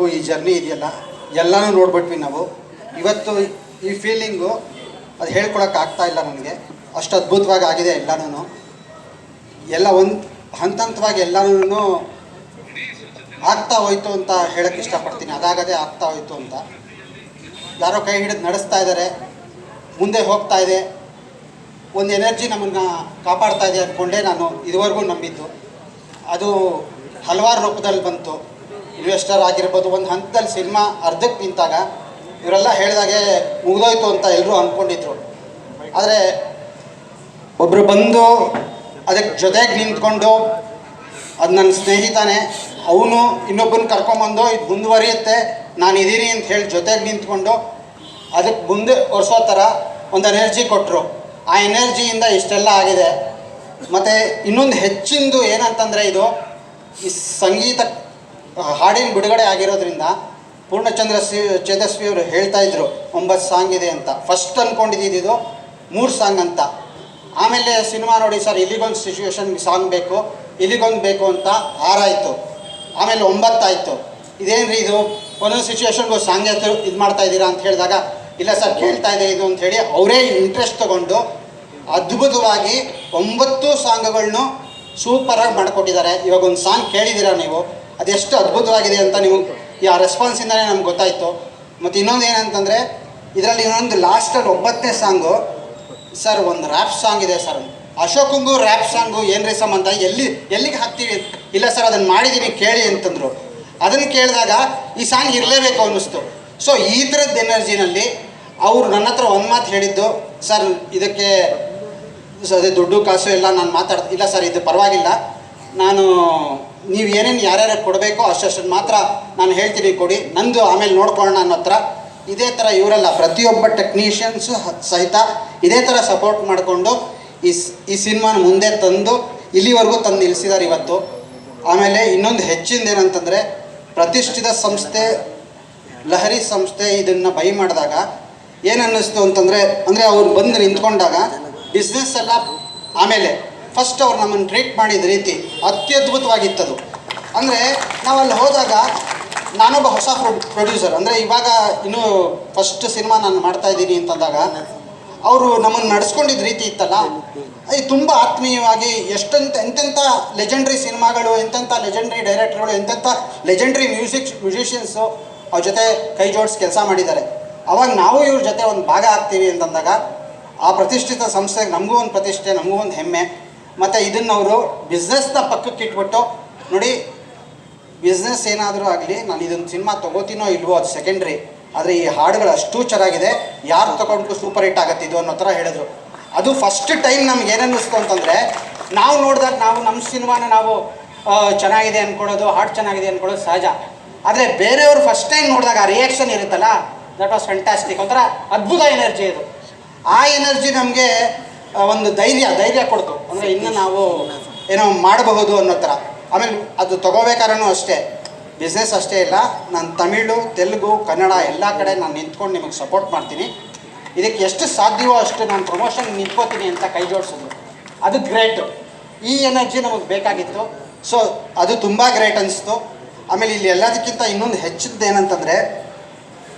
ಇಲ್ಲಿವರೆಗೂ ಈ ಜರ್ನಿ ಇದೆಯಲ್ಲ ಎಲ್ಲನೂ ನೋಡ್ಬಿಟ್ವಿ ನಾವು. ಇವತ್ತು ಈ ಫೀಲಿಂಗು ಅದು ಹೇಳ್ಕೊಳಕ್ಕೆ ಇಲ್ಲ ನನಗೆ, ಅಷ್ಟು ಅದ್ಭುತವಾಗಿ ಆಗಿದೆ ಎಲ್ಲನೂ. ಎಲ್ಲ ಒಂದು ಹಂತವಾಗಿ ಎಲ್ಲನೂ ಆಗ್ತಾ ಹೋಯ್ತು ಅಂತ ಹೇಳೋಕ್ಕೆ ಇಷ್ಟಪಡ್ತೀನಿ. ಅದಾಗದೇ ಆಗ್ತಾ ಹೋಯ್ತು ಅಂತ. ಯಾರೋ ಕೈ ಹಿಡಿದು ನಡೆಸ್ತಾ ಇದ್ದಾರೆ, ಮುಂದೆ ಹೋಗ್ತಾ ಇದೆ, ಒಂದು ಎನರ್ಜಿ ನಮ್ಮನ್ನು ಕಾಪಾಡ್ತಾ ಇದೆ ಅಂದ್ಕೊಂಡೆ ನಾನು ಇದುವರೆಗೂ ನಂಬಿದ್ದು. ಅದು ಹಲವಾರು ರೂಪದಲ್ಲಿ ಬಂತು. ಇನ್ವೆಸ್ಟರ್ ಆಗಿರ್ಬೋದು, ಒಂದು ಹಂತದಲ್ಲಿ ಸಿನಿಮಾ ಅರ್ಧಕ್ಕೆ ನಿಂತಾಗ ಇವರೆಲ್ಲ ಹೇಳಿದಾಗೆ ಮುಗಿದೋಯ್ತು ಅಂತ ಎಲ್ಲರೂ ಅಂದ್ಕೊಂಡಿದ್ರು. ಆದರೆ ಒಬ್ಬರು ಬಂದು ಅದಕ್ಕೆ ಜೊತೆಗೆ ನಿಂತ್ಕೊಂಡು, ಅದು ನನ್ನ ಸ್ನೇಹಿತನೇ, ಅವನು ಇನ್ನೊಬ್ಬನ ಕರ್ಕೊಂಬಂದು ಇದು ಮುಂದುವರಿಯುತ್ತೆ ನಾನು ಇದ್ದೀನಿ ಅಂತ ಹೇಳಿ ಜೊತೆಗೆ ನಿಂತ್ಕೊಂಡು ಅದಕ್ಕೆ ಮುಂದೆ ಒರೆಸೋ ಥರ ಒಂದು ಎನರ್ಜಿ ಕೊಟ್ಟರು. ಆ ಎನರ್ಜಿಯಿಂದ ಇಷ್ಟೆಲ್ಲ ಆಗಿದೆ. ಮತ್ತು ಇನ್ನೊಂದು ಹೆಚ್ಚಿಂದು ಏನಂತಂದರೆ, ಇದು ಈ ಸಂಗೀತ ಹಾಡಿನ ಬಿಡುಗಡೆ ಆಗಿರೋದ್ರಿಂದ ಪೂರ್ಣಚಂದ್ರ ಚೇತಸ್ವಿ ಅವರು ಹೇಳ್ತಾಯಿದ್ರು 9 ಸಾಂಗ್ ಇದೆ ಅಂತ. ಫಸ್ಟ್ ಅಂದ್ಕೊಂಡಿದ್ದು 3 ಸಾಂಗ್ ಅಂತ. ಆಮೇಲೆ ಸಿನಿಮಾ ನೋಡಿ ಸರ್ ಇಲ್ಲಿಗೊಂದು ಸಿಚುವೇಶನ್ಗೆ ಸಾಂಗ್ ಬೇಕು, ಇಲ್ಲಿಗೊಂದು ಬೇಕು ಅಂತ 6 ಆಯಿತು. ಆಮೇಲೆ 9 ಆಯಿತು. ಇದೇನು ಇದು ಒಂದೊಂದು ಸಿಚುವೇಶನ್ಗೂ ಸಾಂಗ್ ಇದು ಮಾಡ್ತಾ ಇದ್ದೀರಾ ಅಂತ ಹೇಳಿದಾಗ, ಇಲ್ಲ ಸರ್ ಕೇಳ್ತಾ ಇದೆ ಇದು ಅಂಥೇಳಿ ಅವರೇ ಇಂಟ್ರೆಸ್ಟ್ ತೊಗೊಂಡು ಅದ್ಭುತವಾಗಿ 9 ಸಾಂಗ್ಗಳನ್ನು ಸೂಪರಾಗಿ ಮಾಡಿಕೊಟ್ಟಿದ್ದಾರೆ. ಇವಾಗ ಒಂದು ಸಾಂಗ್ ಕೇಳಿದ್ದೀರಾ ನೀವು, ಅದೆಷ್ಟು ಅದ್ಭುತವಾಗಿದೆ ಅಂತ ನಿಮಗೆ ಆ ರೆಸ್ಪಾನ್ಸಿಂದಲೇ ನಮ್ಗೆ ಗೊತ್ತಾಯಿತು. ಮತ್ತು ಇನ್ನೊಂದು ಏನಂತಂದರೆ, ಇದರಲ್ಲಿ ಇನ್ನೊಂದು ಲಾಸ್ಟಲ್ಲಿ 9ನೇ ಸಾಂಗು ಸರ್ ಒಂದು ರ್ಯಾಪ್ ಸಾಂಗ್ ಇದೆ ಸರ್. ಅಶೋಕಂಗೂ ರ್ಯಾಪ್ ಸಾಂಗು ಏನು ರೀ ಸಂಬಂಧ, ಎಲ್ಲಿಗೆ ಹಾಕ್ತೀವಿ? ಇಲ್ಲ ಸರ್ ಅದನ್ನು ಮಾಡಿದ್ದೀವಿ ಕೇಳಿ ಅಂತಂದರು. ಅದನ್ನು ಕೇಳಿದಾಗ ಈ ಸಾಂಗ್ ಇರಲೇಬೇಕು ಅನ್ನಿಸ್ತು. ಸೊ ಈ ಥರದ್ದು ಎನರ್ಜಿನಲ್ಲಿ ಅವರು ನನ್ನ ಹತ್ರ ಒಂದು ಮಾತು ಹೇಳಿದ್ದು, ಸರ್ ಇದಕ್ಕೆ ಅದೇ ದುಡ್ಡು ಕಾಸು ಎಲ್ಲ ನಾನು ಇಲ್ಲ ಸರ್ ಇದು ಪರವಾಗಿಲ್ಲ, ನಾನು ನೀವು ಏನೇನು ಯಾರ್ಯಾರು ಕೊಡಬೇಕೋ ಅಷ್ಟನ್ನು ಮಾತ್ರ ನಾನು ಹೇಳ್ತೀನಿ ಕೊಡಿ, ನಂದು ಆಮೇಲೆ ನೋಡ್ಕೊಳ್ಳೋಣ ಅನ್ನೋ ಹತ್ರ. ಇದೇ ಥರ ಇವರೆಲ್ಲ ಪ್ರತಿಯೊಬ್ಬ ಟೆಕ್ನಿಷಿಯನ್ಸು ಸಹಿತ ಇದೇ ಥರ ಸಪೋರ್ಟ್ ಮಾಡಿಕೊಂಡು ಈ ಸಿನಿಮಾನ ಮುಂದೆ ತಂದು ಇಲ್ಲಿವರೆಗೂ ತಂದು ನಿಲ್ಲಿಸಿದ್ದಾರೆ ಇವತ್ತು. ಆಮೇಲೆ ಇನ್ನೊಂದು ಹೆಚ್ಚಿಂದೇನಂತಂದರೆ, ಪ್ರತಿಷ್ಠಿತ ಸಂಸ್ಥೆ ಲಹರಿ ಸಂಸ್ಥೆ ಇದನ್ನು ಬೈ ಮಾಡಿದಾಗ ಏನು ಅನ್ನಿಸ್ತು ಅಂತಂದರೆ, ಅವ್ರು ಬಂದು ನಿಂತ್ಕೊಂಡಾಗ ಬಿಸ್ನೆಸ್ ಎಲ್ಲ ಆಮೇಲೆ ಫಸ್ಟ್ ಅವ್ರು ನಮ್ಮನ್ನು ಟ್ರೀಟ್ ಮಾಡಿದ ರೀತಿ ಅತ್ಯದ್ಭುತವಾಗಿತ್ತದು. ಅಂದರೆ ನಾವಲ್ಲಿ ಹೋದಾಗ ನಾನೊಬ್ಬ ಹೊಸ ಪ್ರೊಡ್ಯೂಸರ್, ಅಂದರೆ ಇವಾಗ ಇನ್ನೂ ಫಸ್ಟ್ ಸಿನಿಮಾ ನಾನು ಮಾಡ್ತಾಯಿದ್ದೀನಿ ಅಂತಂದಾಗ ಅವರು ನಮ್ಮನ್ನು ನಡೆಸ್ಕೊಂಡಿದ್ದ ರೀತಿ ಇತ್ತಲ್ಲ, ಅದು ತುಂಬ ಆತ್ಮೀಯವಾಗಿ ಎಂತೆಂಥ ಲೆಜೆಂಡ್ರಿ ಸಿನಿಮಾಗಳು, ಎಂತೆಂಥ ಲೆಜೆಂಡ್ರಿ ಡೈರೆಕ್ಟರ್ಗಳು, ಎಂತೆಂಥ ಲೆಜೆಂಡ್ರಿ ಮ್ಯೂಸಿಷಿಯನ್ಸು ಅವ್ರ ಜೊತೆ ಕೈ ಜೋಡಿಸಿ ಕೆಲಸ ಮಾಡಿದ್ದಾರೆ. ಅವಾಗ ನಾವು ಇವ್ರ ಜೊತೆ ಒಂದು ಭಾಗ ಆಗ್ತೀವಿ ಅಂತಂದಾಗ ಆ ಪ್ರತಿಷ್ಠಿತ ಸಂಸ್ಥೆಗೆ ನಮಗೂ ಒಂದು ಪ್ರತಿಷ್ಠೆ, ನಮಗೂ ಒಂದು ಹೆಮ್ಮೆ. ಮತ್ತು ಇದನ್ನು ಅವರು ಬಿಸ್ನೆಸ್ನ ಪಕ್ಕಕ್ಕೆ ಇಟ್ಬಿಟ್ಟು, ನೋಡಿ ಬಿಸ್ನೆಸ್ ಏನಾದರೂ ಆಗಲಿ ನಾನು ಇದೊಂದು ಸಿನಿಮಾ ತೊಗೋತೀನೋ ಇಲ್ವೋ ಅದು ಸೆಕೆಂಡ್ರಿ, ಆದರೆ ಈ ಹಾಡುಗಳು ಅಷ್ಟು ಚೆನ್ನಾಗಿದೆ, ಯಾರು ತೊಗೊಂಡ್ರು ಸೂಪರ್ ಹಿಟ್ ಆಗುತ್ತೆ ಇದು ಅನ್ನೋ ಥರ ಹೇಳಿದ್ರು. ಅದು ಫಸ್ಟ್ ಟೈಮ್ ನಮ್ಗೆ ಏನನ್ನಿಸ್ತು ಅಂತಂದರೆ, ನಾವು ನೋಡಿದಾಗ ನಾವು ನಮ್ಮ ಸಿನಿಮಾನ ನಾವು ಚೆನ್ನಾಗಿದೆ ಅಂದ್ಕೊಳ್ಳೋದು, ಹಾಡು ಚೆನ್ನಾಗಿದೆ ಅಂದ್ಕೊಳ್ಳೋದು ಸಹಜ. ಆದರೆ ಬೇರೆಯವರು ಫಸ್ಟ್ ಟೈಮ್ ನೋಡಿದಾಗ ಆ ರಿಯಾಕ್ಷನ್ ಇರುತ್ತಲ್ಲ, ದಟ್ ವಾಸ್ ಫ್ಯಾಂಟಾಸ್ಟಿಕ್. ಒಂಥರ ಅದ್ಭುತ ಎನರ್ಜಿ ಇದು. ಆ ಎನರ್ಜಿ ನಮಗೆ ಒಂದು ಧೈರ್ಯ ಕೊಡ್ತು. ಅಂದರೆ ಇನ್ನು ನಾವು ಏನೋ ಮಾಡಬಹುದು ಅನ್ನೋ ಥರ. ಆಮೇಲೆ ಅದು ತೊಗೋಬೇಕಾದ್ರೂ ಅಷ್ಟೇ, ಬಿಸ್ನೆಸ್ ಅಷ್ಟೇ ಇಲ್ಲ, ನಾನು ತಮಿಳು, ತೆಲುಗು, ಕನ್ನಡ ಎಲ್ಲ ಕಡೆ ನಾನು ನಿಂತ್ಕೊಂಡು ನಿಮಗೆ ಸಪೋರ್ಟ್ ಮಾಡ್ತೀನಿ, ಇದಕ್ಕೆ ಎಷ್ಟು ಸಾಧ್ಯವೋ ಅಷ್ಟು ನಾನು ಪ್ರಮೋಷನ್ ನಿಂತ್ಕೋತೀನಿ ಅಂತ ಕೈ ಜೋಡಿಸಿದ್ರು. ಅದು ಗ್ರೇಟು. ಈ ಎನರ್ಜಿ ನಮಗೆ ಬೇಕಾಗಿತ್ತು. ಸೊ ಅದು ತುಂಬ ಗ್ರೇಟ್ ಅನಿಸ್ತು. ಆಮೇಲೆ ಇಲ್ಲಿ ಎಲ್ಲದಕ್ಕಿಂತ ಇನ್ನೊಂದು ಹೆಚ್ಚಿದ್ದು ಏನಂತಂದರೆ,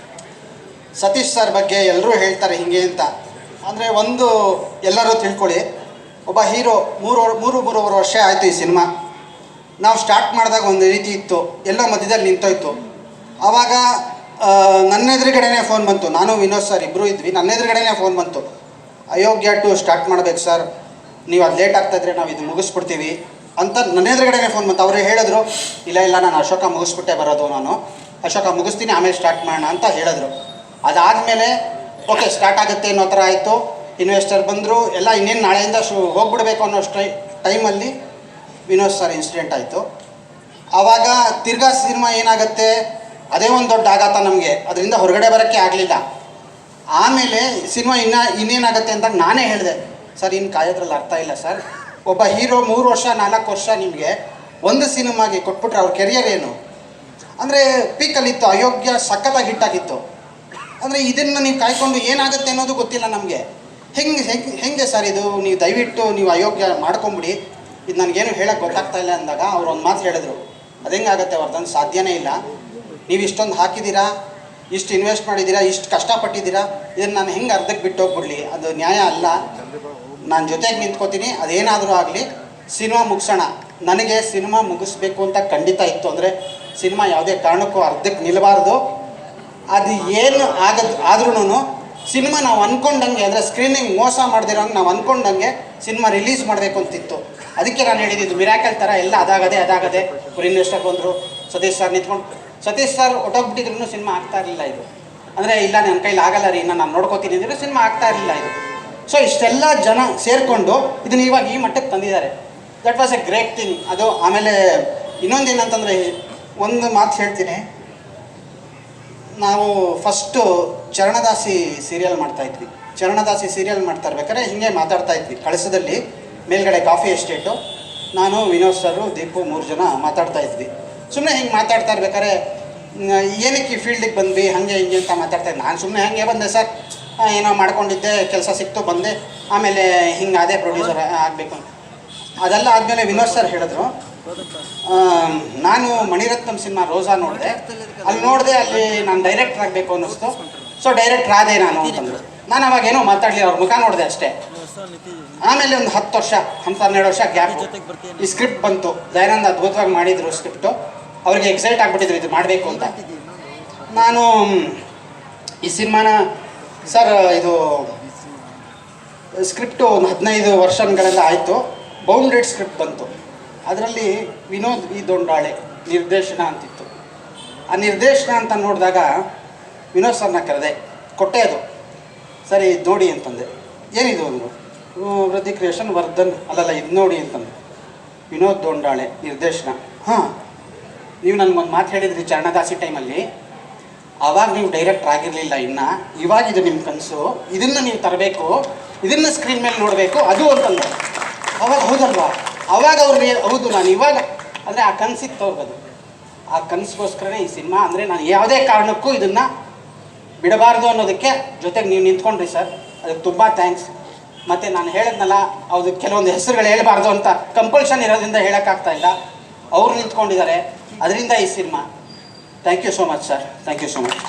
ಸತೀಶ್ ಸರ್ ಬಗ್ಗೆ ಎಲ್ಲರೂ ಹೇಳ್ತಾರೆ ಹಿಂಗೆ ಅಂತ. ಅಂದರೆ ಒಂದು ಎಲ್ಲರೂ ತಿಳ್ಕೊಳ್ಳಿ, ಒಬ್ಬ ಹೀರೋ ಮೂರುವರೆ ವರ್ಷ ಆಯಿತು ಈ ಸಿನಿಮಾ. ನಾವು ಸ್ಟಾರ್ಟ್ ಮಾಡಿದಾಗ ಒಂದು ರೀತಿ ಇತ್ತು, ಎಲ್ಲ ಮಧ್ಯದಲ್ಲಿ ನಿಂತೋಯ್ತು. ಆವಾಗ ನನ್ನ ಎದುರುಗಡೆನೇ ಫೋನ್ ಬಂತು, ನಾನು ವಿನೋದ್ ಸರ್ ಇಬ್ಬರು ಇದ್ವಿ, ನನ್ನ ಎದುರುಗಡೆನೇ ಫೋನ್ ಬಂತು, ಅಯೋಗ್ಯ 2 ಸ್ಟಾರ್ಟ್ ಮಾಡಬೇಕು ಸರ್, ನೀವು ಅದು ಲೇಟ್ ಆಗ್ತಾಯಿದ್ರೆ ನಾವು ಇದು ಮುಗಿಸ್ಬಿಡ್ತೀವಿ ಅಂತ ನನ್ನ ಎದುರುಗಡೆನೇ ಫೋನ್ ಬಂತು. ಅವರೇ ಹೇಳಿದ್ರು, ಇಲ್ಲ ನಾನು ಅಶೋಕ ಮುಗಿಸ್ಬಿಟ್ಟೆ ಬರೋದು, ನಾನು ಅಶೋಕ ಮುಗಿಸ್ತೀನಿ ಆಮೇಲೆ ಸ್ಟಾರ್ಟ್ ಮಾಡೋಣ ಅಂತ ಹೇಳಿದ್ರು. ಅದಾದಮೇಲೆ ಓಕೆ ಸ್ಟಾರ್ಟ್ ಆಗುತ್ತೆ ಅನ್ನೋ ಥರ ಆಯಿತು. ಇನ್ವೆಸ್ಟರ್ ಬಂದರು, ಎಲ್ಲ ಇನ್ನೇನು ನಾಳೆಯಿಂದ ಹೋಗ್ಬಿಡ್ಬೇಕು ಅನ್ನೋ ಟೈಮಲ್ಲಿ ವಿನೋದ್ ಸರ್ ಇನ್ಸಿಡೆಂಟ್ ಆಯಿತು. ಆವಾಗ ತಿರ್ಗಾ ಸಿನಿಮಾ ಏನಾಗುತ್ತೆ, ಅದೇ ಒಂದು ದೊಡ್ಡ ಆಘಾತ ನಮಗೆ, ಅದರಿಂದ ಹೊರಗಡೆ ಬರೋಕ್ಕೆ ಆಗಲಿಲ್ಲ. ಆಮೇಲೆ ಸಿನಿಮಾ ಇನ್ನೇನಾಗುತ್ತೆ ಅಂತ ನಾನೇ ಹೇಳಿದೆ, ಸರ್ ಇನ್ನು ಕಾಯೋದ್ರಲ್ಲಿ ಅರ್ಥ ಇಲ್ಲ ಸರ್, ಒಬ್ಬ ಹೀರೋ 3 ವರ್ಷ 4 ವರ್ಷ ನಿಮಗೆ ಒಂದು ಸಿನಿಮಾಗೆ ಕೊಟ್ಬಿಟ್ರೆ ಅವ್ರ ಕೆರಿಯರ್ ಏನು? ಅಂದರೆ ಪೀಕಲ್ಲಿತ್ತು, ಅಯೋಗ್ಯ ಸಖತ್ತಾಗಿ ಹಿಟ್ಟಾಗಿತ್ತು. ಅಂದರೆ ಇದನ್ನು ನೀವು ಕಾಯ್ಕೊಂಡು ಏನಾಗುತ್ತೆ ಅನ್ನೋದು ಗೊತ್ತಿಲ್ಲ ನಮಗೆ. ಹೆಂಗೆ ಸರ್ ಇದು, ನೀವು ದಯವಿಟ್ಟು ನೀವು ಅಯೋಗ್ಯ ಮಾಡ್ಕೊಂಬಿಡಿ, ಇದು ನನಗೇನು ಹೇಳೋಕ್ಕೆ ಗೊತ್ತಾಗ್ತಾ ಇಲ್ಲ ಅಂದಾಗ ಅವ್ರು ಒಂದು ಮಾತು ಹೇಳಿದ್ರು, ಅದು ಹೆಂಗಾಗುತ್ತೆ ವರ್ಧನ್, ಸಾಧ್ಯನೇ ಇಲ್ಲ, ನೀವು ಇಷ್ಟೊಂದು ಹಾಕಿದ್ದೀರಾ, ಇಷ್ಟು ಇನ್ವೆಸ್ಟ್ ಮಾಡಿದ್ದೀರಾ, ಇಷ್ಟು ಕಷ್ಟಪಟ್ಟಿದ್ದೀರಾ, ಇದನ್ನು ನಾನು ಹೆಂಗೆ ಅರ್ಧಕ್ಕೆ ಬಿಟ್ಟು ಹೋಗ್ಬಿಡ್ಲಿ? ಅದು ನ್ಯಾಯ ಅಲ್ಲ. ನಾನು ಜೊತೆಗೆ ನಿಂತ್ಕೋತೀನಿ, ಅದೇನಾದರೂ ಆಗಲಿ, ಸಿನಿಮಾ ಮುಗಿಸೋಣ. ನನಗೆ ಸಿನಿಮಾ ಮುಗಿಸ್ಬೇಕು ಅಂತ ಖಂಡಿತ ಇತ್ತು. ಅಂದರೆ ಸಿನಿಮಾ ಯಾವುದೇ ಕಾರಣಕ್ಕೂ ಅರ್ಧಕ್ಕೆ ನಿಲ್ಲಬಾರ್ದು. ಅದು ಏನು ಆದ್ರೂ ಸಿನಿಮಾ ನಾವು ಅಂದ್ಕೊಂಡಂಗೆ, ಅಂದರೆ ಸ್ಕ್ರೀನಿಂಗ್ ಮೋಸ ಮಾಡ್ದಿರೋಂಗೆ ನಾವು ಅಂದ್ಕೊಂಡಂಗೆ ಸಿನಿಮಾ ರಿಲೀಸ್ ಮಾಡಬೇಕು ಅಂತಿತ್ತು. ಅದಕ್ಕೆ ನಾನು ಹೇಳಿದ್ದು ಮಿರಾಕಲ್ ಥರ ಎಲ್ಲ ಅದಾಗದೆ ಅವ್ರು ಇನ್ವೆಸ್ಟರ್ ಬಂದರು, ಸತೀಶ್ ಸರ್ ನಿಂತ್ಕೊಂಡು, ಸತೀಶ್ ಸರ್ ಹೊಟ್ಟೋಗ್ಬಿಟ್ಟಿದ್ರು ಸಿನಿಮಾ ಆಗ್ತಾ ಇರಲಿಲ್ಲ ಇದು. ಅಂದರೆ ಇಲ್ಲ ನನ್ನ ಕೈಲಿ ಆಗಲ್ಲ ರೀ, ನಾನು ನೋಡ್ಕೋತೀನಿ ಅಂದರೆ ಸಿನಿಮಾ ಆಗ್ತಾ ಇರಲಿಲ್ಲ ಇದು. ಸೊ ಇಷ್ಟೆಲ್ಲ ಜನ ಸೇರಿಕೊಂಡು ಇದನ್ನು ಇವಾಗ ಈ ಮಟ್ಟಕ್ಕೆ ತಂದಿದ್ದಾರೆ. That was A great thing. ಅದು ಆಮೇಲೆ ಇನ್ನೊಂದು ಏನಂತಂದರೆ, ಒಂದು ಮಾತು ಹೇಳ್ತೀನಿ. ನಾವು ಫಸ್ಟು ಚರಣದಾಸಿ ಸೀರಿಯಲ್ ಮಾಡ್ತಾಯಿದ್ವಿ. ಚರಣದಾಸಿ ಸೀರಿಯಲ್ ಮಾಡ್ತಾ ಇರ್ಬೇಕಾದ್ರೆ ಹಿಂಗೆ ಮಾತಾಡ್ತಾ ಇದ್ವಿ ಕಳಸದಲ್ಲಿ, ಮೇಲ್ಗಡೆ ಕಾಫಿ ಎಸ್ಟೇಟು. ನಾನು, ವಿನೋದ್ ಸರು, ದೀಪು 3 ಜನ ಮಾತಾಡ್ತಾ ಇದ್ವಿ. ಸುಮ್ಮನೆ ಹಿಂಗೆ ಮಾತಾಡ್ತಾ ಇರ್ಬೇಕಾದ್ರೆ ಏನಕ್ಕೆ ಈ ಫೀಲ್ಡಿಗೆ ಬಂದ್ವಿ ಹಾಗೆ ಹಿಂಗೆ ಅಂತ ಮಾತಾಡ್ತಾಯಿದ್ದೆ. ನಾನು ಸುಮ್ಮನೆ ಹಾಗೆ ಬಂದೆ ಸರ್, ಏನೋ ಮಾಡ್ಕೊಂಡಿದ್ದೆ, ಕೆಲಸ ಸಿಕ್ತು ಬಂದೆ, ಆಮೇಲೆ ಹಿಂಗೆ ಅದೇ ಪ್ರೊಡ್ಯೂಸರ್ ಆಗಬೇಕು. ಅದೆಲ್ಲ ಆದಮೇಲೆ ವಿನೋದ್ ಸರ್ ಹೇಳಿದ್ರು, ನಾನು ಮಣಿರತ್ನಂ ಸಿನಿಮಾ ರೋಜಾ ನೋಡಿದೆ, ಅಲ್ಲಿ ನಾನು ಡೈರೆಕ್ಟರ್ ಆಗಬೇಕು ಅನ್ನಿಸ್ತು. ಸೊ ಡೈರೆಕ್ಟರ್ ಆದೆ ನಾನು ಅಂತಂದರು. ನಾನು ಅವಾಗ ಏನೋ ಮಾತಾಡಲಿ, ಅವ್ರ ಮುಖ ನೋಡಿದೆ ಅಷ್ಟೇ. ಆಮೇಲೆ ಒಂದು 10 ವರ್ಷ 12 ವರ್ಷ ಗ್ಯಾಪ್, ಈ ಸ್ಕ್ರಿಪ್ಟ್ ಬಂತು. ದಯಾನಂದ್ ಅದ್ಭುತವಾಗಿ ಮಾಡಿದರು ಸ್ಕ್ರಿಪ್ಟು. ಅವ್ರಿಗೆ ಎಕ್ಸೈಟ್ ಆಗಿಬಿಟ್ಟಿದ್ರು ಇದು ಮಾಡಬೇಕು ಅಂತ. ನಾನು ಈ ಸಿನಿಮಾನ ಸರ್, ಇದು ಸ್ಕ್ರಿಪ್ಟು ಒಂದು 15 ವರ್ಷಗಳೆಲ್ಲ ಆಯಿತು. ಬೌಂಡೆಡ್ ಸ್ಕ್ರಿಪ್ಟ್ ಬಂತು. ಅದರಲ್ಲಿ ವಿನೋದ್ ವಿ ದೊಂಡಾಳೆ ನಿರ್ದೇಶನ ಅಂತಿತ್ತು. ಆ ನಿರ್ದೇಶನ ಅಂತ ನೋಡಿದಾಗ ವಿನೋದ್ ಸರ್ನ ಕರೆದೆ, ಕೊಟ್ಟೆ ಅದು. ಸರಿ ಇದು ನೋಡಿ ಅಂತಂದೆ. ಏನಿದು ಒಂದು ವೃದ್ಧಿ ಕ್ರಿಯೇಷನ್ ವರ್ಧನ್ ಅಲ್ಲಲ್ಲ ಇದು ನೋಡಿ ಅಂತಂದೆ. ವಿನೋದ್ ದೊಂಡಾಳೆ ನಿರ್ದೇಶನ. ಹಾಂ, ನೀವು ನನಗೊಂದು ಮಾತು ಹೇಳಿದ್ರಿ ಚರಣದಾಸಿ ಟೈಮಲ್ಲಿ, ಆವಾಗ ನೀವು ಡೈರೆಕ್ಟರ್ ಆಗಿರಲಿಲ್ಲ ಇನ್ನು, ಇವಾಗ ಇದು ನಿಮ್ಮ ಕನಸು, ಇದನ್ನು ನೀವು ತರಬೇಕು, ಇದನ್ನು ಸ್ಕ್ರೀನ್ ಮೇಲೆ ನೋಡಬೇಕು ಅದು ಅಂತಂದು. ಅವಾಗ ಹೌದಲ್ವಾ, ಅವಾಗ ಅವ್ರಿಗೆ ಹೌದು ನಾನು ಇವಾಗ, ಅಂದರೆ ಆ ಕನಸಿತ್ತು ಅವ್ರಿಗದು. ಆ ಕನಸಿಗೋಸ್ಕರನೇ ಈ ಸಿನಿಮಾ. ಅಂದರೆ ನಾನು ಯಾವುದೇ ಕಾರಣಕ್ಕೂ ಇದನ್ನು ಬಿಡಬಾರ್ದು ಅನ್ನೋದಕ್ಕೆ ಜೊತೆಗೆ ನೀವು ನಿಂತ್ಕೊಂಡ್ರಿ ಸರ್, ಅದಕ್ಕೆ ತುಂಬ ಥ್ಯಾಂಕ್ಸ್. ಮತ್ತು ನಾನು ಹೇಳಿದ್ನಲ್ಲ, ಅದು ಕೆಲವೊಂದು ಹೆಸರುಗಳು ಹೇಳಬಾರ್ದು ಅಂತ ಕಂಪಲ್ಷನ್ ಇರೋದ್ರಿಂದ ಹೇಳೋಕ್ಕಾಗ್ತಾಯಿಲ್ಲ. ಅವರು ನಿಂತ್ಕೊಂಡಿದ್ದಾರೆ, ಅದರಿಂದ ಈ cinema. Thank you so much sir, thank you so much.